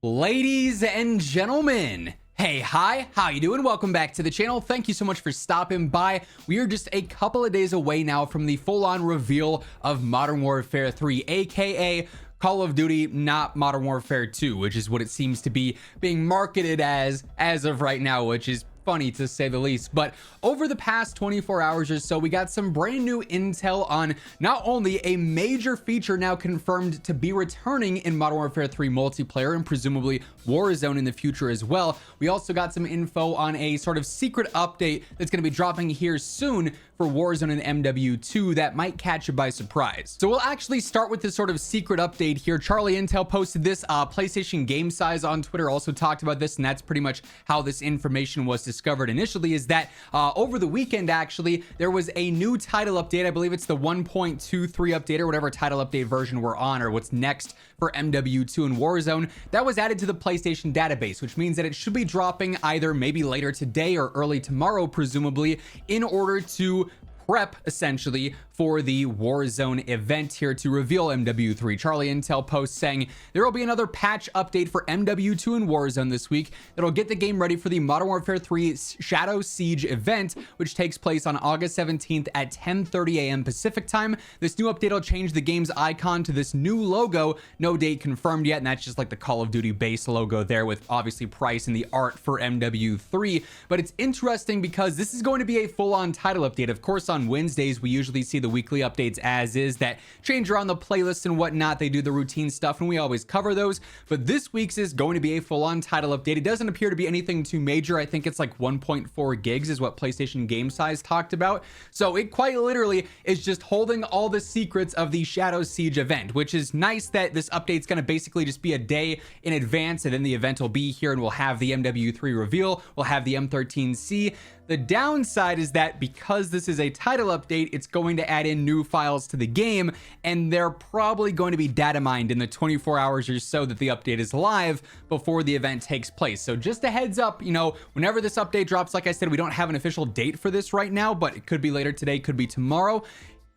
Ladies and gentlemen, hey, hi, how you doing? Welcome back to the channel. Thank you so much for stopping by. We are just a couple of days away now from the full-on reveal of Modern Warfare 3, aka Call of Duty, not Modern Warfare 2, which is what it seems to be being marketed as of right now, which is funny to say the least. But over the past 24 hours or so, we got some brand new intel on not only a major feature now confirmed to be returning in Modern Warfare 3 multiplayer and presumably Warzone in the future as well. We also got some info on a sort of secret update that's going to be dropping here soon for Warzone and MW2 that might catch you by surprise. So we'll actually start with this sort of secret update here. Charlie Intel posted this. PlayStation Game Size on Twitter also talked about this, and that's pretty much how this information was discovered initially, is that over the weekend, actually, there was a new title update. I believe it's the 1.23 update or whatever title update version we're on, or what's next for MW2 and Warzone. That was added to the PlayStation database, which means that it should be dropping either maybe later today or early tomorrow, presumably, in order to prep essentially for the Warzone event here to reveal MW3. Charlie Intel posts saying there will be another patch update for MW2 and Warzone this week that'll get the game ready for the Modern Warfare 3 Shadow Siege event, which takes place on August 17th at 10:30 a.m. Pacific time. This new update will change the game's icon to this new logo. No date confirmed yet, and that's just like the Call of Duty base logo there with obviously price and the art for MW3. But it's interesting because this is going to be a full-on title update. Of course, on Wednesdays we usually see the weekly updates as is that change around the playlist and whatnot. They do the routine stuff and we always cover those, but this week's is going to be a full-on title update. It doesn't appear to be anything too major. I think it's like 1.4 gigs is what PlayStation Game Size talked about, so it quite literally is just holding all the secrets of the Shadow Siege event, which is nice that this update's going to basically just be a day in advance, and then the event will be here and we'll have the MW3 reveal, we'll have the M13C. The downside is that because this is a title update, it's going to add in new files to the game, and they're probably going to be data mined in the 24 hours or so that the update is live before the event takes place. So just a heads up, you know, whenever this update drops, like I said, we don't have an official date for this right now, but it could be later today, could be tomorrow.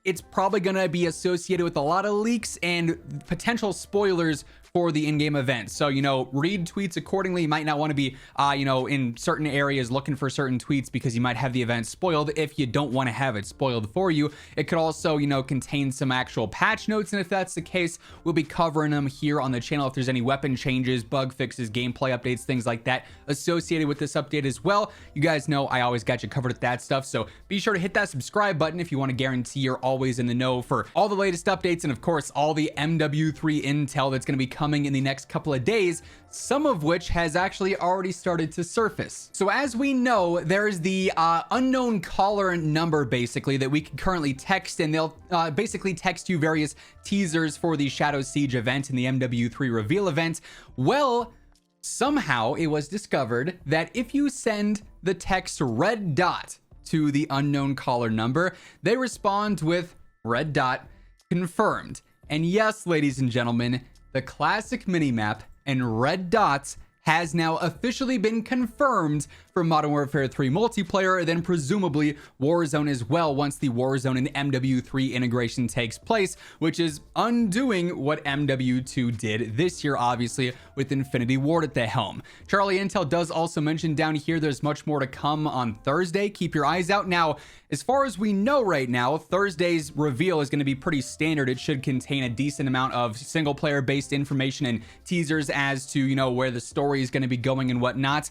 It's probably going to be associated with a lot of leaks and potential spoilers for the in-game event. So, you know, read tweets accordingly. You might not want to be, you know, in certain areas looking for certain tweets because you might have the event spoiled if you don't want to have it spoiled for you. It could also, you know, contain some actual patch notes. And if that's the case, we'll be covering them here on the channel. If there's any weapon changes, bug fixes, gameplay updates, things like that associated with this update as well. You guys know I always got you covered with that stuff. So be sure to hit that subscribe button if you want to guarantee you're always in the know for all the latest updates. And of course, all the MW3 intel that's going to be coming in the next couple of days, some of which has actually already started to surface. So as we know, there's the unknown caller number basically that we can currently text, and they'll basically text you various teasers for the Shadow Siege event and the MW3 reveal event. Well, somehow it was discovered that if you send the text red dot to the unknown caller number, they respond with red dot confirmed. And yes, ladies and gentlemen, the Classic Minimap and red dots has now officially been confirmed for Modern Warfare 3 multiplayer, then presumably Warzone as well once the Warzone and MW3 integration takes place, which is undoing what MW2 did this year, obviously, with Infinity Ward at the helm. Charlie Intel does also mention down here there's much more to come on Thursday. Keep your eyes out. Now, as far as we know right now, Thursday's reveal is going to be pretty standard. It should contain a decent amount of single player based information and teasers as to, you know, where the story is going to be going and whatnot.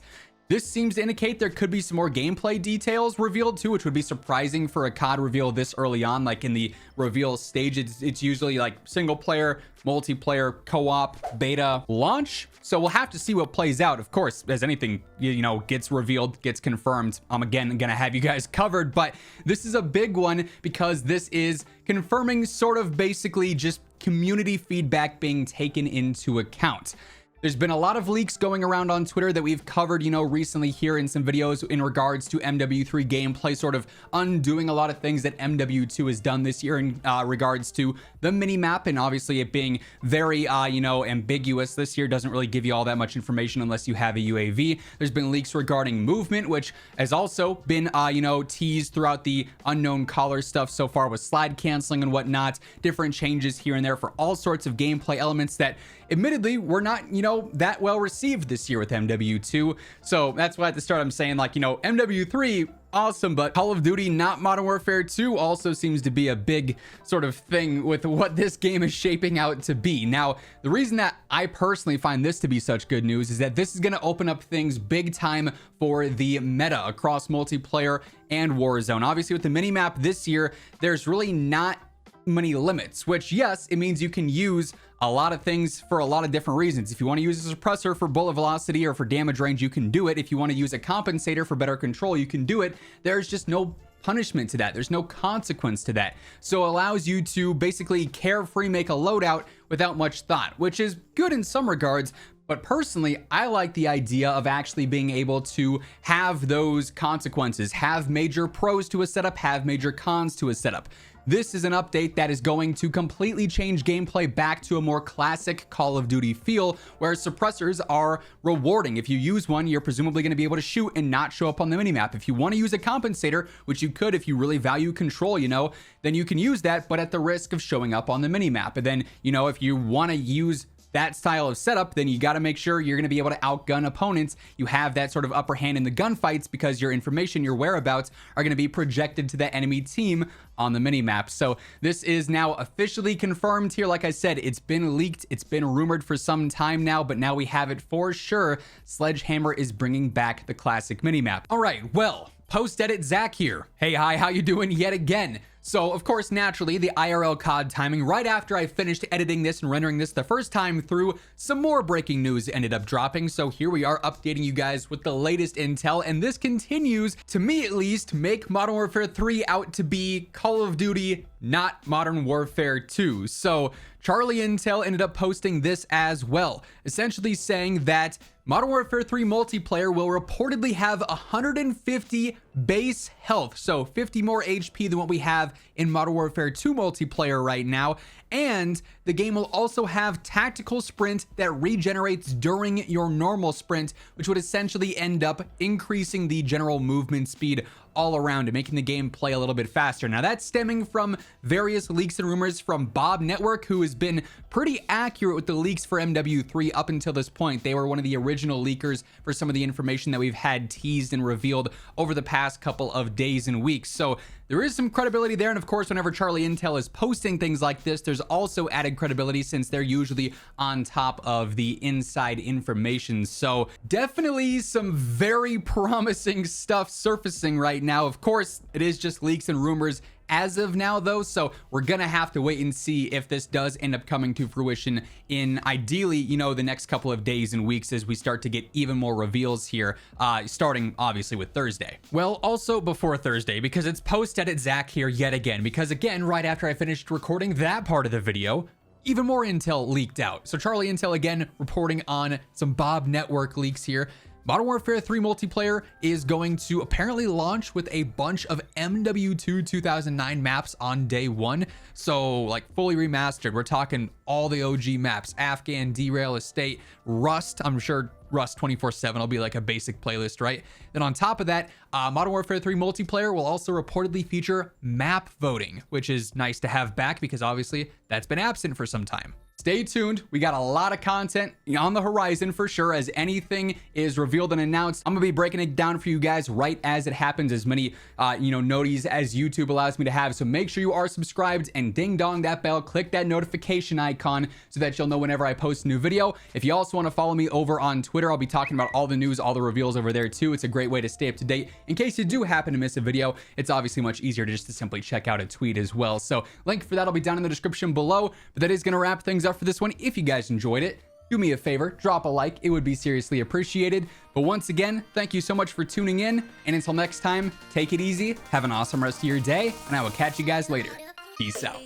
This seems to indicate there could be some more gameplay details revealed too, which would be surprising for a COD reveal this early on. Like in the reveal stage, it's usually like single player, multiplayer, co-op, beta, launch. So we'll have to see what plays out. Of course, as anything, you know, gets revealed, gets confirmed, I'm again gonna have you guys covered. But this is a big one because this is confirming sort of basically just community feedback being taken into account. There's been a lot of leaks going around on Twitter that we've covered, you know, recently here in some videos in regards to MW3 gameplay, sort of undoing a lot of things that MW2 has done this year in regards to the minimap, and obviously it being very, you know, ambiguous this year. Doesn't really give you all that much information unless you have a UAV. There's been leaks regarding movement, which has also been, you know, teased throughout the unknown caller stuff so far with slide canceling and whatnot. Different changes here and there for all sorts of gameplay elements that admittedly were not, you know, that well received this year with MW2. So that's why at the start I'm saying, like, you know, MW3, awesome, but Call of Duty, not Modern Warfare 2, also seems to be a big sort of thing with what this game is shaping out to be. Now, the reason that I personally find this to be such good news is that this is going to open up things big time for the meta across multiplayer and Warzone. Obviously, with the minimap this year, there's really not many limits, which, yes, it means you can use a lot of things for a lot of different reasons. If you want to use a suppressor for bullet velocity or for damage range, you can do it. If you want to use a compensator for better control, you can do it. There's just no punishment to that. There's no consequence to that. So it allows you to basically carefree make a loadout without much thought, which is good in some regards. But personally, I like the idea of actually being able to have those consequences, have major pros to a setup, have major cons to a setup. This is an update that is going to completely change gameplay back to a more classic Call of Duty feel, where suppressors are rewarding. If you use one, you're presumably going to be able to shoot and not show up on the minimap. If you want to use a compensator, which you could if you really value control, you know, then you can use that, but at the risk of showing up on the minimap. And then, you know, if you want to use that style of setup, then you got to make sure you're going to be able to outgun opponents. You have that sort of upper hand in the gunfights because your information, your whereabouts are going to be projected to the enemy team on the minimap. So this is now officially confirmed here. Like I said, it's been leaked, it's been rumored for some time now, but now we have it for sure. Sledgehammer is bringing back the classic minimap. All right, well, post-edit Zach here. Hey, hi, how you doing yet again? So, of course, naturally, the IRL COD timing, right after I finished editing this and rendering this the first time through, some more breaking news ended up dropping. So here we are updating you guys with the latest intel, and this continues, to me at least, make Modern Warfare 3 out to be Call of Duty, not Modern Warfare 2. So Charlie Intel ended up posting this as well, essentially saying that Modern Warfare 3 Multiplayer will reportedly have 150 base health, so 50 more HP than what we have in Modern Warfare 2 Multiplayer right now, and the game will also have tactical sprint that regenerates during your normal sprint, which would essentially end up increasing the general movement speed all around and making the game play a little bit faster. Now that's stemming from various leaks and rumors from Bob Network, who has been pretty accurate with the leaks for MW3 up until this point. They were one of the original leakers for some of the information that we've had teased and revealed over the past couple of days and weeks. So there is some credibility there, and of course, whenever Charlie Intel is posting things like this, there's also added credibility since they're usually on top of the inside information. So definitely some very promising stuff surfacing right now. Of course, it is just leaks and rumors as of now, though, so we're gonna have to wait and see if this does end up coming to fruition in, ideally, you know, the next couple of days and weeks as we start to get even more reveals here, starting obviously with Thursday. Well, also before Thursday, because it's post-edit Zach here yet again, because again, right after I finished recording that part of the video, even more intel leaked out. So Charlie Intel again reporting on some Bob Network leaks here. Modern Warfare 3 Multiplayer is going to apparently launch with a bunch of MW2 2009 maps on day one. So like fully remastered. We're talking all the OG maps, Afghan, Derail, Estate, Rust. I'm sure Rust 24/7 will be like a basic playlist, right? Then on top of that, Modern Warfare 3 Multiplayer will also reportedly feature map voting, which is nice to have back because obviously that's been absent for some time. Stay tuned. We got a lot of content on the horizon for sure. As anything is revealed and announced, I'm gonna be breaking it down for you guys right as it happens, as many noties as YouTube allows me to have. So make sure you are subscribed and ding dong that bell, click that notification icon so that you'll know whenever I post a new video. If you also want to follow me over on Twitter, I'll be talking about all the news, all the reveals over there too. It's a great way to stay up to date in case you do happen to miss a video. It's obviously much easier to just simply check out a tweet as well. So link for that will be down in the description below. But that is going to wrap things up for this one. If you guys enjoyed it, do me a favor, drop a like. It would be seriously appreciated. But once again, thank you so much for tuning in. And until next time, take it easy, have an awesome rest of your day, and I will catch you guys later. Peace out.